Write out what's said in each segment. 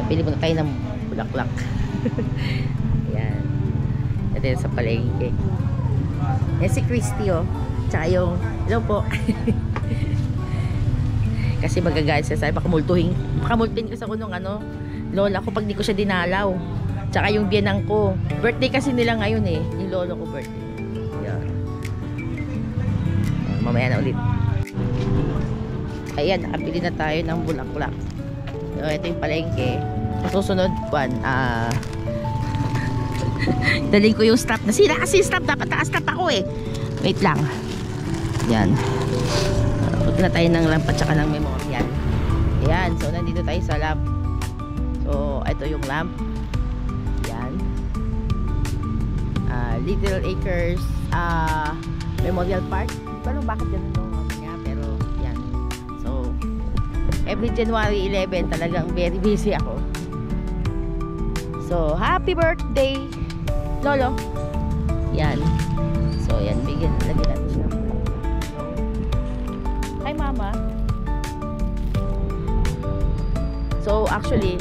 Pili muna tayo ng bulaklak. Yan. Ito yun sa palengke. Yan si Christy, oh. Tsaka yung, hello po. Kasi magagalit siya sa'yo. Pakamultuhin kasi ako nung ano, lola ko pag di ko siya dinalaw. Tsaka yung biyanang ko. Birthday kasi nila ngayon eh. Yung lolo ko birthday. Yan. Mamaya na ulit. Ayan, nakabili na tayo ng bulaklak. So, ito yung palengke. Susunod, daling ko yung stop. Nasira kasi yung stop. Dapat naka-stop ako eh. Wait lang. Yan. Punta na tayo ng lamp at saka ng memorial. Ayan. So, nandito tayo sa lamp. So, ito yung lamp. Yan. Little Acres Memorial Park. Hindi ko alam bakit ganun nung ano niya. Pero, yan. So, every January 11, talagang very busy ako. So, happy birthday, Lolo. Yan. So, yan. Bigyan. Lagyan natin siya. Hi, Mama. So, actually,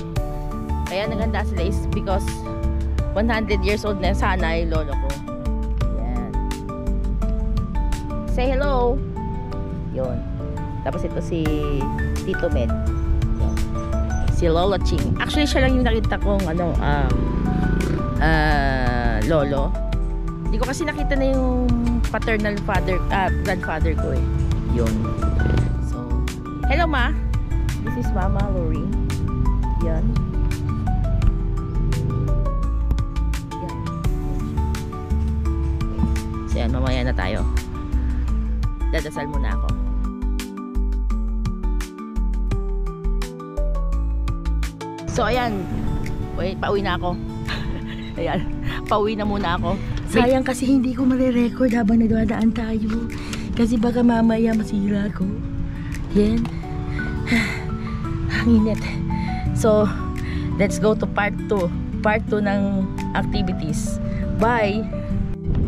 kaya naganda sila is because 100 years old na sana yung lolo ko. Yan. Say hello. Yun. Tapos ito si Tito Med. Yan. Si Lolo Ching. Actually, siya lang yung nakita kong ano, lolo. Hindi ko kasi nakita na yung paternal father, grandfather ko eh. Yun. So, hello Ma. This is Mama Lori. Yan. Yan. So yan, mamaya na tayo. Dadasal muna ako. So ayan. Wait, pauwi na ako. Ayan. Pauwi na muna ako. Sayang kasi hindi ko mare-record habang nagdadaan tayo. Kasi baka mamaya masira ko. Yan. Ang init. So, let's go to part 2. Part 2 ng activities. Bye!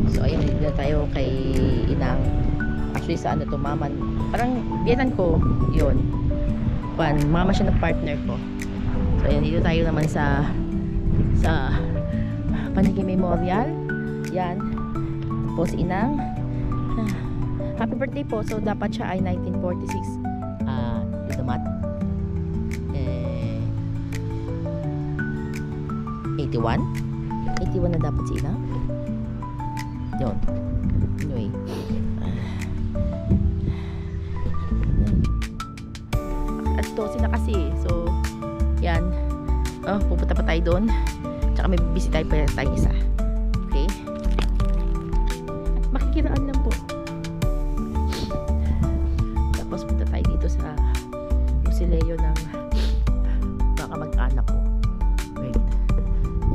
So, ayan. Dito tayo kay Inang. Actually, sa ano to, maman. Parang, biyanan ko. Yun. Mama siya ng partner ko. So, ayan. Dito tayo naman sa Paniki Memorial. Yan. Tapos Inang. Happy birthday po. So dapat siya ay 1946. Dito mat. 81. 81 na dapat si Inang. Yun. Anyway. At 12 na kasi. So yan. Pupunta pa tayo doon. Tsaka may visit tayo pa tayo isa. Okay? At makikiraan lang po. Tapos punta tayo dito sa musileo ng baka mag-anak ko. Wait.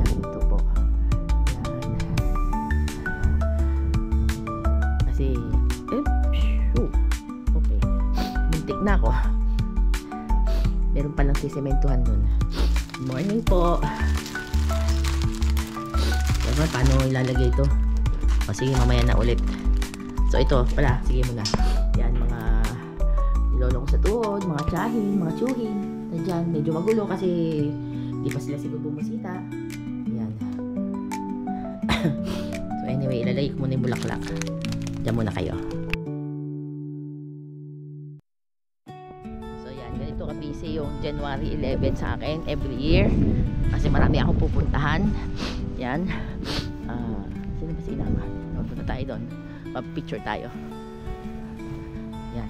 Yan, ito po. Yan. Kasi okay. Muntik na ako. Meron palang sisementuhan dun. Morning po. Paano ilalagay ito? O sige, mamaya na ulit. So ito pala, sige muna. Yan, mga nilolo ko sa tuhod, mga tsahin, mga tsuhin. Nandiyan, medyo magulo kasi di pa sila siguro bumusita. Yan. So anyway, ilalagay ko muna yung bulaklak. Diyan muna kayo. So yan, ganito ka-busy yung January 11 sa akin every year. Kasi marami akong pupuntahan. Yan. Sino ba si Inang? Punta tayo doon. Pag-picture tayo. Yan.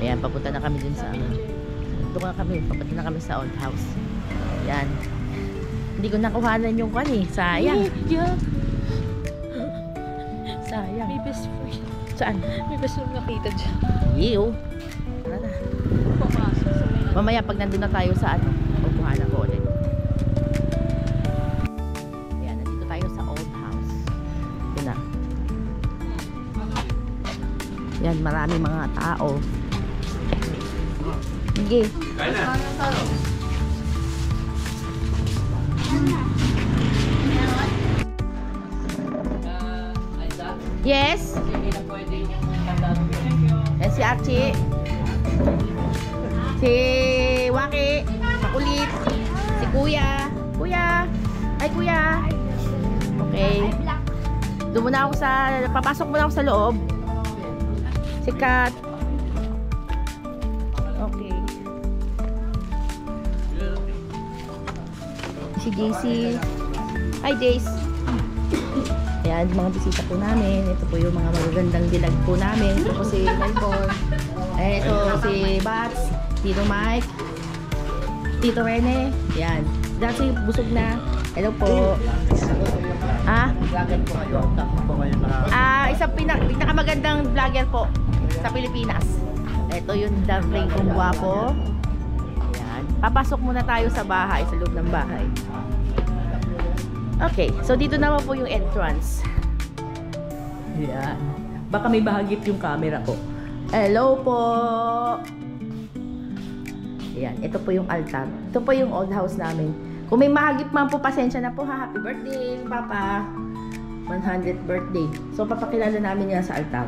Ayan, papunta na kami dun sa doon nga kami, papunta na kami sa old house. Yan. Hindi ko nakuhanan yung kan eh. Sayang. Sayang. May best friend. Saan? May best friend nakita dyan. Ew. Tara na. Mamaya pag nandun na tayo sa ano, kukuhanan ko ulit. Ayan, nandito tayo sa old house. Yun na. Yan, maraming mga tao. Sige. Kaya na. Yes? Yan si Archie. Si Waki. Makulit. Si Kuya. Kuya. Ay, Kuya. Okay. Doon muna ako papasok muna ako sa loob. Si Kat. Okay. Si JC. Hi, Jace. Ayan, mga bisita po namin. Ito po yung mga magagandang dilag po namin. Ito po si Melbourne. Ito si Bats. Tito Mike. Tito Rene. Ayan. Dati busog na. Hello po. Ah? Vlogger po kayo. Tapos po kayo na... Isang pinakamagandang vlogger po sa Pilipinas. Ito yung darling kong gwapo. Ayan. Papasok muna tayo sa bahay, sa loob ng bahay. Okay, so dito naman po yung entrance. Ayan. Baka may bahagip yung camera ko. Hello po! Ayan, ito po yung altar. Ito po yung old house namin. Kung may mahagip man po, pasensya na po ha. Happy birthday, Papa! 100th birthday. So, papakilala namin yan sa altar.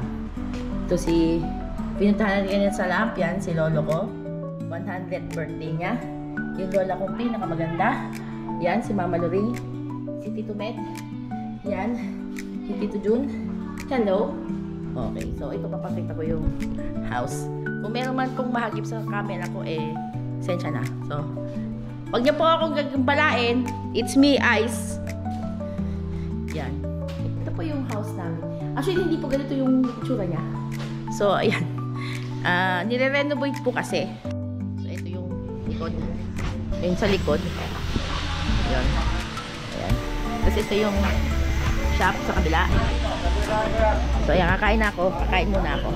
Ito si... Pinuntahan natin yan sa Lampian, si lolo ko. 100th birthday niya. Yung lola kong pinakamaganda. Yan, si Mama Lori. Si Tito Med. Yan. Si Tito Jun. Hello. Okay, so ito papakita ko yung house. Kung meron man pong mahagip sa camera ko, sensya na. So, wag niyo po akong gagambalain. It's me, Ice. Yan. Ito po yung house namin. Actually, hindi po ganito yung itsura niya. So, ayan. Nire-renovate po kasi. So, ito yung likod. Yung sa likod. Ayan. Ayan. Kasi ito yung shop sa kabila. So, ayan, kakain na ako. Kakain muna ako.